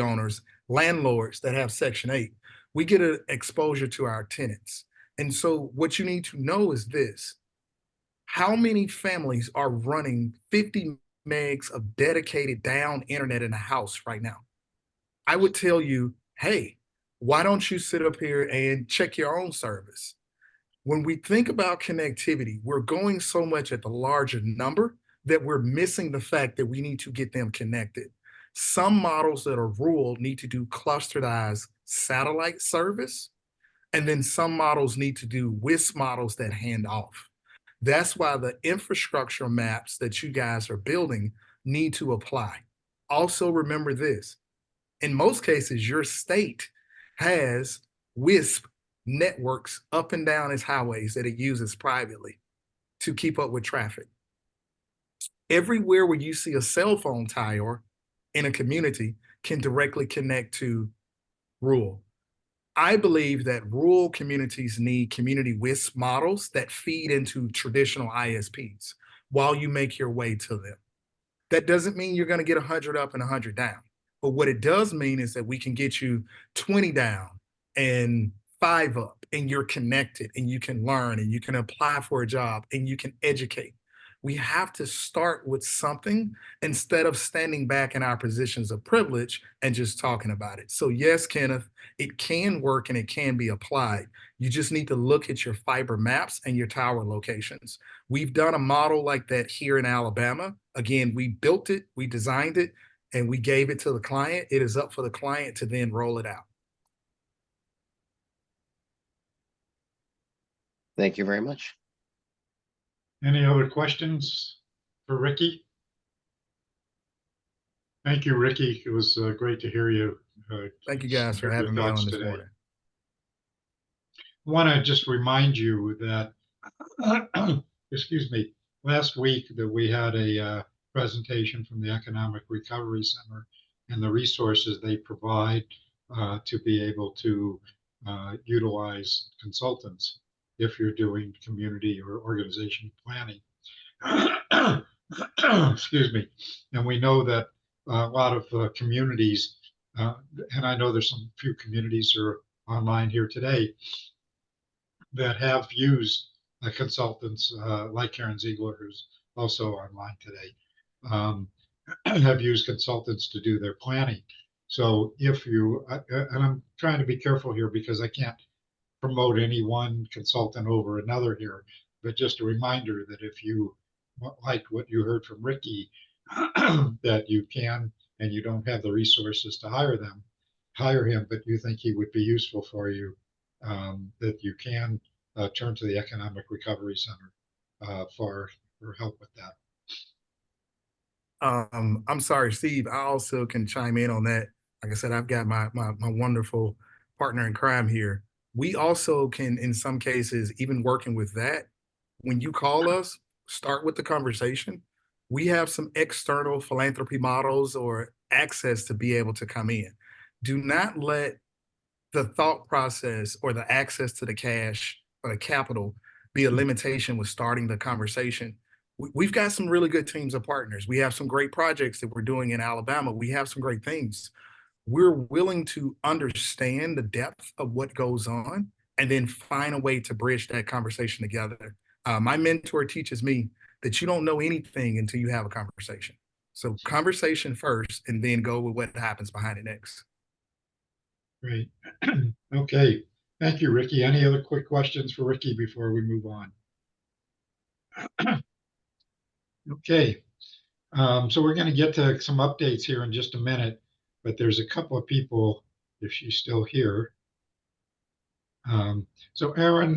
owners, landlords that have Section 8, we get an exposure to our tenants. And so what you need to know is this: how many families are running 50 megs of dedicated down internet in a house right now? I would tell you, hey, why don't you sit up here and check your own service? When we think about connectivity, we're going so much at the larger number that we're missing the fact that we need to get them connected. Some models that are rural need to do clusterized satellite service, and then some models need to do WISP models that hand off. That's why the infrastructure maps that you guys are building need to apply. Also, remember this: in most cases, your state has WISP networks up and down its highways that it uses privately to keep up with traffic. Everywhere where you see a cell phone tower in a community can directly connect to rural. I believe that rural communities need community WISP models that feed into traditional ISPs while you make your way to them. That doesn't mean you're going to get 100 up and 100 down. But what it does mean is that we can get you 20 down and 5 up, and you're connected and you can learn and you can apply for a job and you can educate. We have to start with something instead of standing back in our positions of privilege and just talking about it. So yes, Kenneth, it can work and it can be applied. You just need to look at your fiber maps and your tower locations. We've done a model like that here in Alabama. Again, we built it, we designed it, and we gave it to the client, it is up for the client to then roll it out. Thank you very much. Any other questions for Ricky? Thank you, Ricky. It was great to hear you. Thank you guys for share your having me thoughts on this today. morning. I want to just remind you that, excuse me, last week that we had a presentation from the Economic Recovery Center and the resources they provide to be able to utilize consultants if you're doing community or organization planning. Excuse me. And we know that a lot of communities, and I know there's some few communities that are online here today, that have used consultants like Karen Ziegler, who's also online today, have used consultants to do their planning. So if you, and I'm trying to be careful here because I can't promote any one consultant over another here, but just a reminder that if you like what you heard from Ricky, that you can, and you don't have the resources to hire him, but you think he would be useful for you, that you can turn to the Economic Recovery Center for help with that. I'm sorry, Steve, I also can chime in on that. Like I said, I've got my wonderful partner in crime here. We also can, in some cases, even working with that, when you call us, start with the conversation. We have some external philanthropy models or access to be able to come in. Do not let the thought process or the access to the cash or the capital be a limitation with starting the conversation. We've got some really good teams of partners. We have some great projects that we're doing in Alabama. We have some great things. We're willing to understand the depth of what goes on and then find a way to bridge that conversation together. My mentor teaches me that you don't know anything until you have a conversation. So conversation first, and then go with what happens behind it next. Great. Okay. Thank you, Ricky. Any other quick questions for Ricky before we move on? Okay. So we're going to get to some updates here in just a minute, but there's a couple of people, if she's still here. So Aaron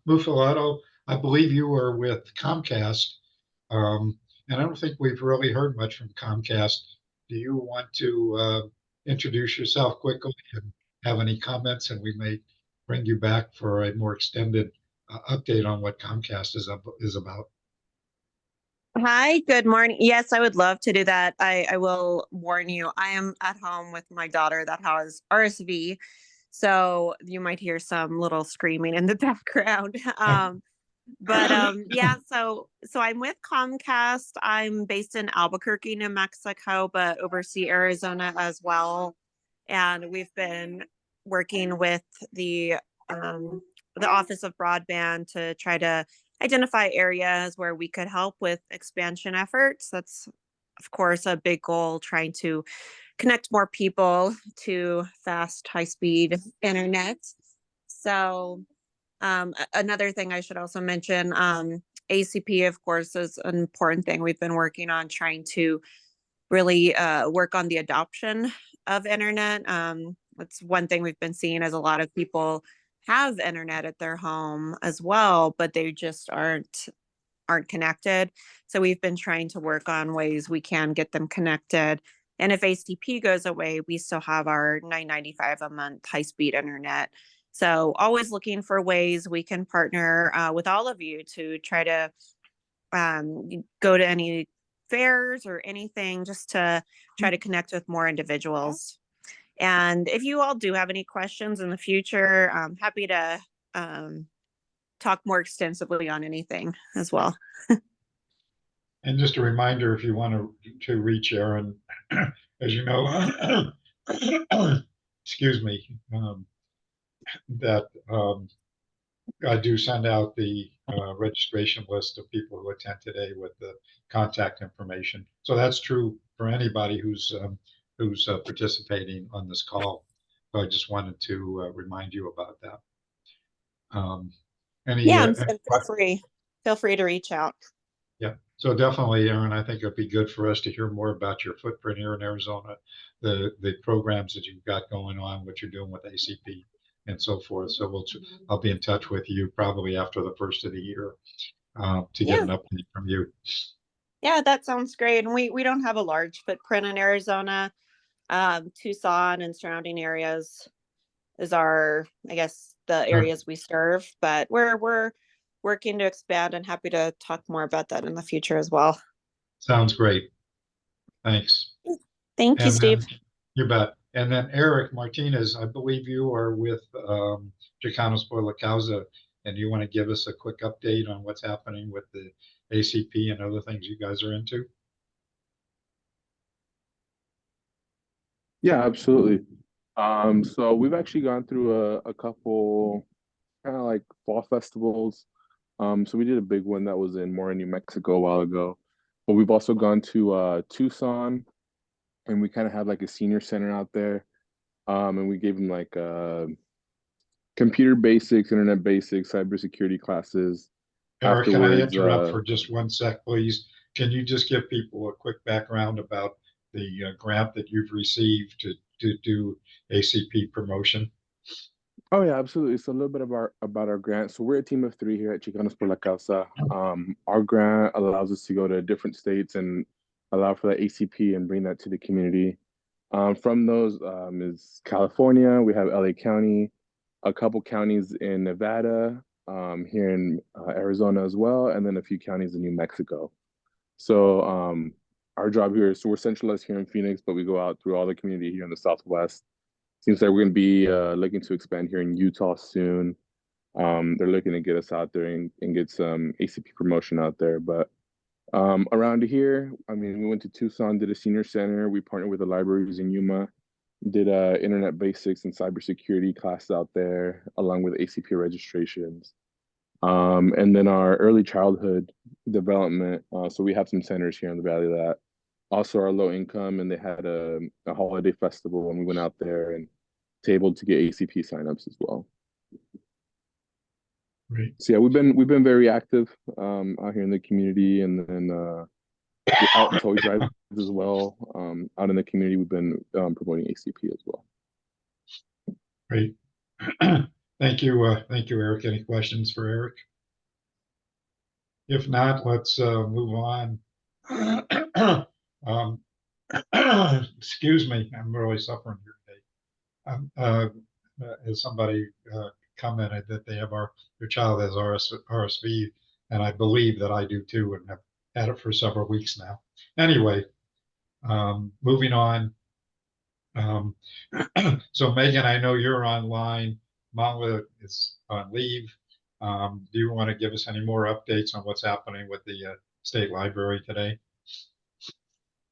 Mufilato, I believe you were with Comcast, and I don't think we've really heard much from Comcast. Do you want to introduce yourself quickly and have any comments, and we may bring you back for a more extended update on what Comcast is about? Hi, good morning. Yes, I would love to do that. I will warn you, I am at home with my daughter that has RSV. So you might hear some little screaming in the background. Yeah, so I'm with Comcast. I'm based in Albuquerque, New Mexico, but oversee Arizona as well. And we've been working with the Office of Broadband to try to identify areas where we could help with expansion efforts. That's, of course, a big goal, trying to connect more people to fast, high-speed internet. So another thing I should also mention, ACP, of course, is an important thing. We've been working on trying to really work on the adoption of internet. That's one thing we've been seeing, as a lot of people have internet at their home as well, but they just aren't connected. So we've been trying to work on ways we can get them connected. And if ACP goes away, we still have our $9.95 a month high-speed internet. So always looking for ways we can partner with all of you to try to go to any fairs or anything, just to try to connect with more individuals. And if you all do have any questions in the future, I'm happy to talk more extensively on anything as well. And just a reminder, if you want to reach Aaron, as you know, excuse me, that I do send out the registration list of people who attend today with the contact information. So that's true for anybody who's participating on this call. So I just wanted to remind you about that. Yeah, and feel free to reach out. Yeah. So definitely, Aaron, I think it'd be good for us to hear more about your footprint here in Arizona, the programs that you've got going on, what you're doing with ACP and so forth. So I'll be in touch with you probably after the first of the year to get an update from you. Yeah, that sounds great. And we don't have a large footprint in Arizona. Tucson and surrounding areas is our, I guess, the areas we serve, but we're working to expand and happy to talk more about that in the future as well. Sounds great. Thanks. Thank you, Steve. You bet. And then Eric Martinez, I believe you are with Chicanos por la Causa, and you want to give us a quick update on what's happening with the ACP and other things you guys are into? Yeah, absolutely. So we've actually gone through a couple kind of like fall festivals. So we did a big one that was in Mora, New Mexico a while ago. But we've also gone to Tucson, and we kind of had like a senior center out there. And we gave them like computer basics, internet basics, cybersecurity classes. Eric, can I Afterwards, interrupt for just 1 sec, please? Can you just give people a quick background about the grant that you've received to do ACP promotion? Oh yeah, absolutely. So a little bit about our grant. So we're a team of 3 here at Chicanos por la Causa. Our grant allows us to go to different states and allow for the ACP and bring that to the community. From those is California. We have LA County, a couple counties in Nevada, here in Arizona as well, and then a few counties in New Mexico. So our job here is, so we're centralized here in Phoenix, but we go out through all the community here in the Southwest. Seems like we're going to be looking to expand here in Utah soon. They're looking to get us out there and get some ACP promotion out there. But around here, I mean, we went to Tucson, did a senior center. We partnered with the libraries in Yuma, did internet basics and cybersecurity class out there, along with ACP registrations. And then our early childhood development. So we have some centers here in the Valley that also are low income, and they had a holiday festival, and we went out there and able to get ACP signups as well. Great. So yeah, we've been very active out here in the community, and then out toy drives as well. Out in the community, we've been promoting ACP as well. Great. Thank you, Eric. Any questions for Eric? If not, let's move on. Excuse me, I'm really suffering here today. As somebody commented that they have their child has RSV, and I believe that I do too, and have had it for several weeks now. Anyway, moving on. So Megan, I know you're online. Mala is on leave. Do you want to give us any more updates on what's happening with the state library today?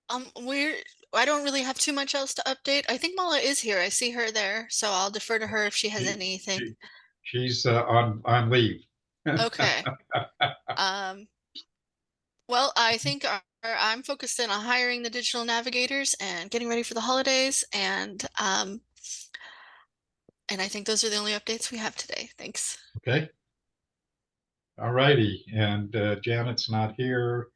I don't really have too much else to update. I think Mala is here. I see her there, so I'll defer to her if she has anything. She's on leave. Okay. Well, I think I'm focused in on hiring the digital navigators and getting ready for the holidays, and I think those are the only updates we have today. Thanks. Okay. All righty, and Janet's not here.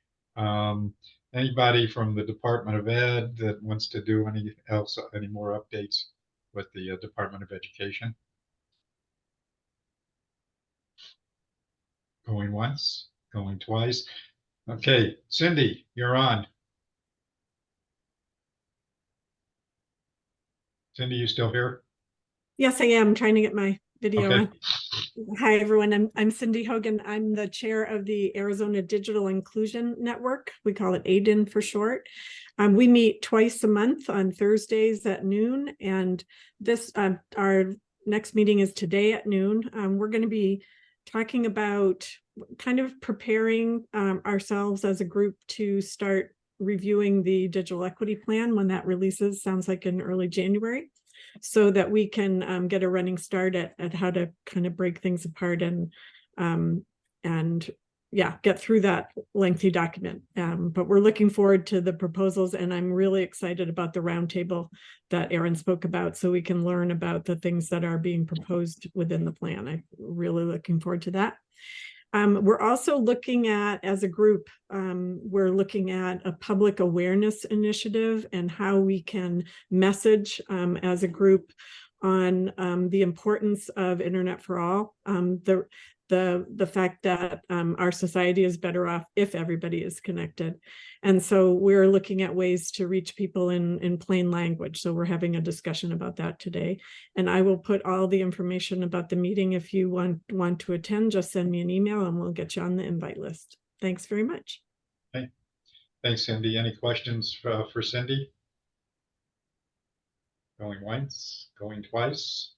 Anybody from the Department of Ed that wants to do any more updates with the Department of Education? Going once, going twice. Okay, Cindy, you're on. Cindy, you still here? Yes, I am trying to get my video Okay. on. Hi, everyone. I'm Cindy Hogan. I'm the chair of the Arizona Digital Inclusion Network. We call it ADIN for short. We meet twice a month on Thursdays at noon, and this our next meeting is today at noon. We're going to be talking about kind of preparing ourselves as a group to start reviewing the digital equity plan when that releases. Sounds like in early January. So that we can get a running start at how to kind of break things apart and yeah, get through that lengthy document. But we're looking forward to the proposals, and I'm really excited about the roundtable that Aaron spoke about, so we can learn about the things that are being proposed within the plan. I'm really looking forward to that. We're also looking at, as a group, we're looking at a public awareness initiative and how we can message as a group on the importance of internet for all. The fact that our society is better off if everybody is connected. And so we're looking at ways to reach people in plain language. So we're having a discussion about that today. And I will put all the information about the meeting. If you want to attend, just send me an email and we'll get you on the invite list. Thanks very much. Okay. Thanks, Cindy. Any questions for Cindy? Going once, going twice.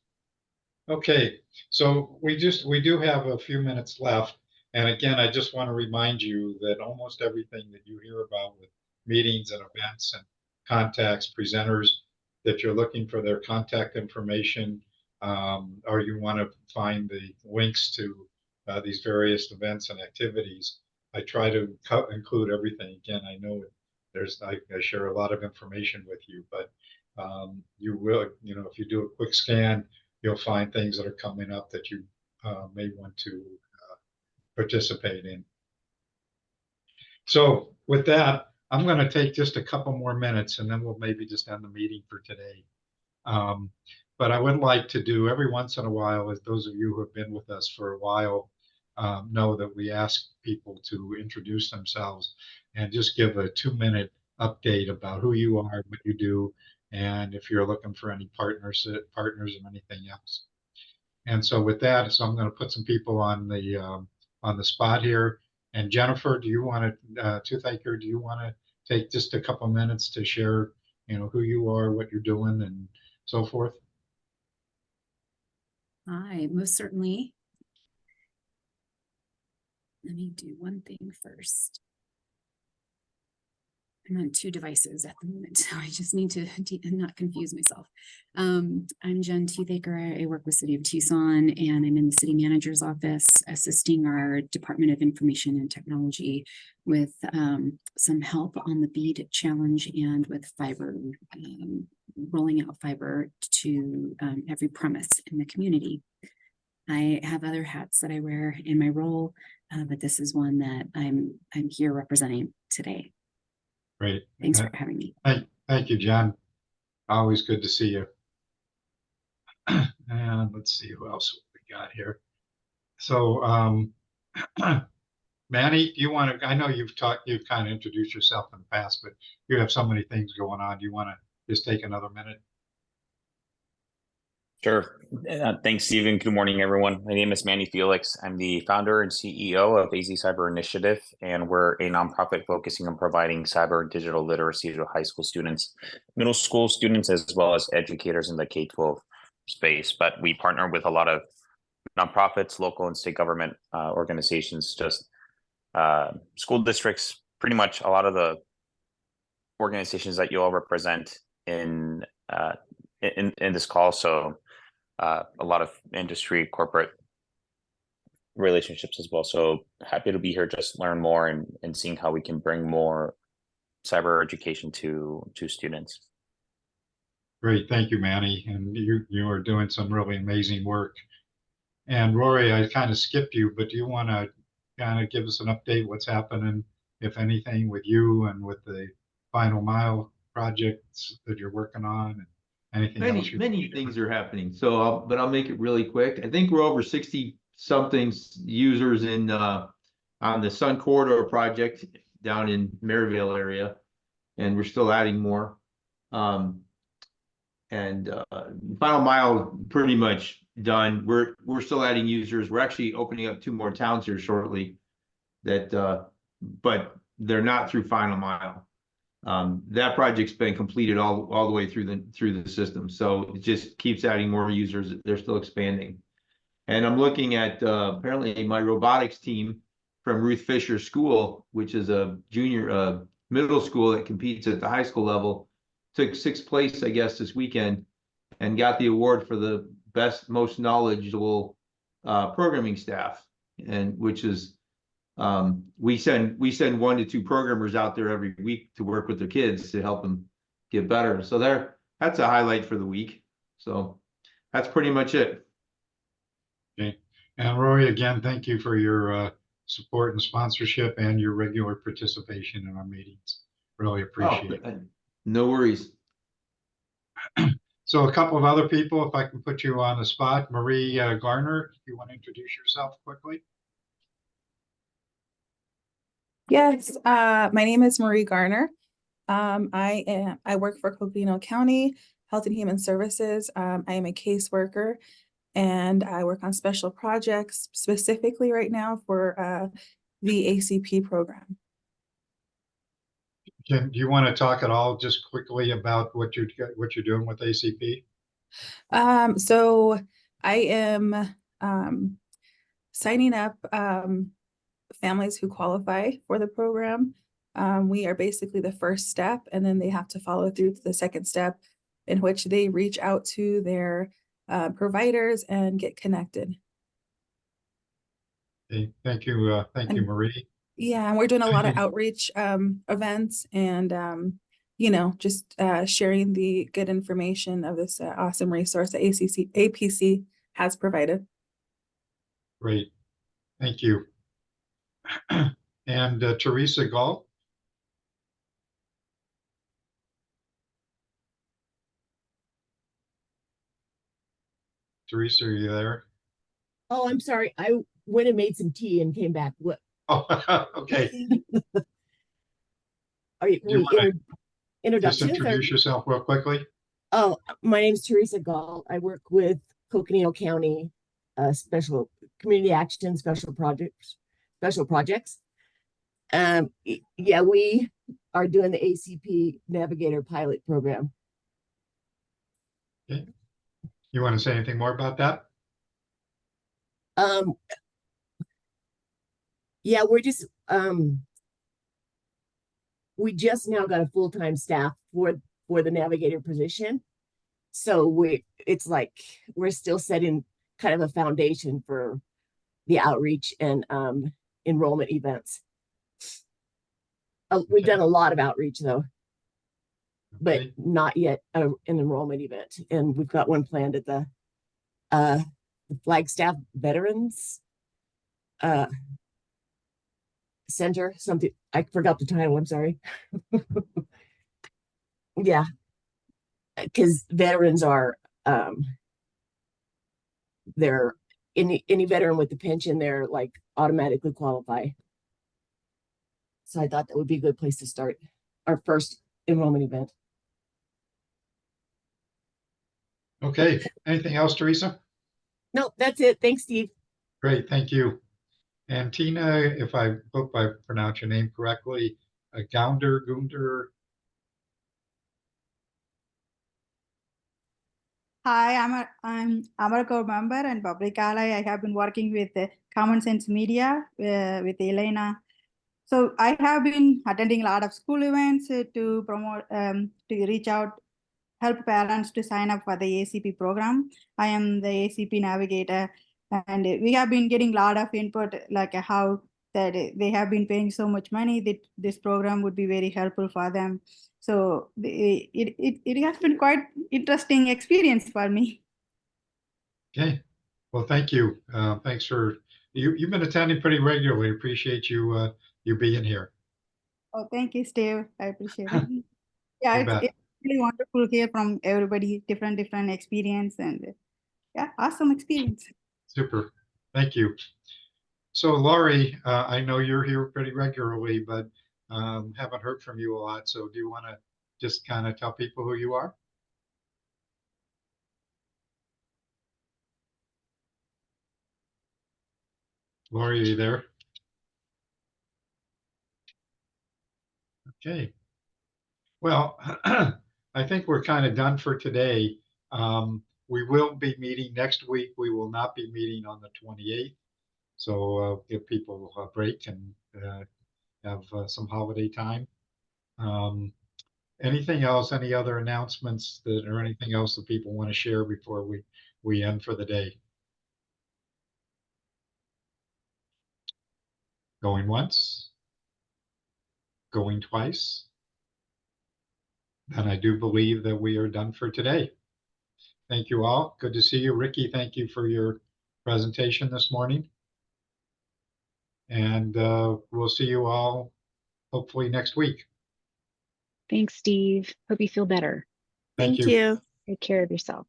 Okay, so we do have a few minutes left. And again, I just want to remind you that almost everything that you hear about with meetings and events and contacts, presenters, that you're looking for their contact information, or you want to find the links to these various events and activities. I try to include everything. Again, I know I share a lot of information with you, but you will, if you do a quick scan, you'll find things that are coming up that you may want to participate in. So with that, I'm going to take just a couple more minutes and then we'll maybe just end the meeting for today. But I would like to do every once in a while, as those of you who have been with us for a while know that we ask people to introduce themselves and just give a 2-minute update about who you are, what you do, and if you're looking for any partners and anything else. And so with that, so I'm going to put some people on the spot here. And Jennifer, do you want to, Toothaker, do you want to take just a couple minutes to share, who you are, what you're doing, and so forth? Hi, most certainly. Let me do one thing first. I'm on 2 devices at the moment, so I just need to not confuse myself. I'm Jen Toothaker. I work with City of Tucson, and I'm in the city manager's office assisting our Department of Information and Technology with some help on the BEAD challenge and with fiber, rolling out fiber to every premise in the community. I have other hats that I wear in my role, but this is one that I'm here representing today. Great. Thanks for having me. Thank you, John. Always good to see you. And let's see who else we got here. So, Manny, do you want to? I know you've kind of introduced yourself in the past, but you have so many things going on. Do you want to just take another minute? Sure. Thanks, Stephen. Good morning, everyone. My name is Manny Felix. I'm the founder and CEO of AZ Cyber Initiative, and we're a nonprofit focusing on providing cyber and digital literacy to high school students, middle school students, as well as educators in the K-12 space. But we partner with a lot of nonprofits, local and state government organizations, just school districts, pretty much a lot of the organizations that you all represent in this call. So a lot of industry, corporate relationships as well. So happy to be here, just learn more and seeing how we can bring more cyber education to students. Great, thank you, Manny. And you are doing some really amazing work. And Rory, I kind of skipped you, but do you want to kind of give us an update what's happening, if anything, with you and with the Final Mile projects that you're working on? And anything else? Many things are happening. So, but I'll make it really quick. I think we're over 60 something users in on the Sun Corridor project down in Maryville area, and we're still adding more. And Final Mile pretty much done. We're still adding users. We're actually opening up 2 more towns here shortly. That, but they're not through Final Mile. That project's been completed all the way through the system, so it just keeps adding more users. They're still expanding, and I'm looking at apparently my robotics team from Ruth Fisher School, which is a junior middle school that competes at the high school level, took 6th place, I guess, this weekend, and got the award for the best, most knowledgeable programming staff, and which is. We send 1 to 2 programmers out there every week to work with their kids to help them get better. So that's a highlight for the week. So that's pretty much it. Okay. And Rory, again, thank you for your support and sponsorship and your regular participation in our meetings. Really appreciate it. No worries. So a couple of other people, if I can put you on the spot, Marie Garner, if you want to introduce yourself quickly. Yes, my name is Marie Garner. I work for Coconino County Health and Human Services. I am a caseworker and I work on special projects specifically right now for the ACP program. Do you want to talk at all just quickly about what you're doing with ACP? So I am signing up families who qualify for the program. We are basically the first step, and then they have to follow through to the second step, in which they reach out to their providers and get connected. Okay, thank you, Marie. Yeah, and we're doing a lot of outreach events and just sharing the good information of this awesome resource that APC has provided. Great, thank you. And Teresa Gall. Teresa, are you there? Oh, I'm sorry. I went and made some tea and came back. What? Oh, okay. Are you introductions? Just introduce yourself real quickly. Oh, my name is Teresa Gall. I work with Coconino County Special Community Action Special Projects. Yeah, we are doing the ACP Navigator Pilot Program. Okay. You want to say anything more about that? Yeah, we just now got a full-time staff for the navigator position. So it's like we're still setting kind of a foundation for the outreach and enrollment events. We've done a lot of outreach though, but not yet an enrollment event. And we've got one planned at the Flagstaff Veterans Center. Something I forgot the title. I'm sorry. Yeah, because veterans are they're any veteran with the pension, they're like automatically qualify. So I thought that would be a good place to start our first enrollment event. Okay. Anything else, Teresa? No, that's it. Thanks, Steve. Great. Thank you. And Tina, if I hope I pronounce your name correctly, Gunder. Hi, I'm AmeriCorps member and public ally. I have been working with Common Sense Media with Elena. So I have been attending a lot of school events to promote, to reach out, help parents to sign up for the ACP program. I am the ACP navigator, and we have been getting a lot of input, like how that they have been paying so much money that this program would be very helpful for them. So it has been quite interesting experience for me. Okay. Well, thank you. Thanks for you've been attending pretty regularly. Appreciate you you being here. Oh, thank you, Steve. I appreciate it. Yeah, it's really wonderful to hear from everybody, different experience, and yeah, awesome experience. Super. Thank you. So Laurie, I know you're here pretty regularly, but haven't heard from you a lot. So do you want to just kind of tell people who you are? Laurie, are you there? Okay. Well, I think we're kind of done for today. We will be meeting next week. We will not be meeting on the 28th. So give people a break and have some holiday time. Anything else, any other announcements that or anything else that people want to share before we end for the day? Going once? Going twice? And I do believe that we are done for today. Thank you all. Good to see you. Ricky, thank you for your presentation this morning. And we'll see you all hopefully next week. Thanks, Steve. Hope you feel better. Thank Thank you. you. Take care of yourself.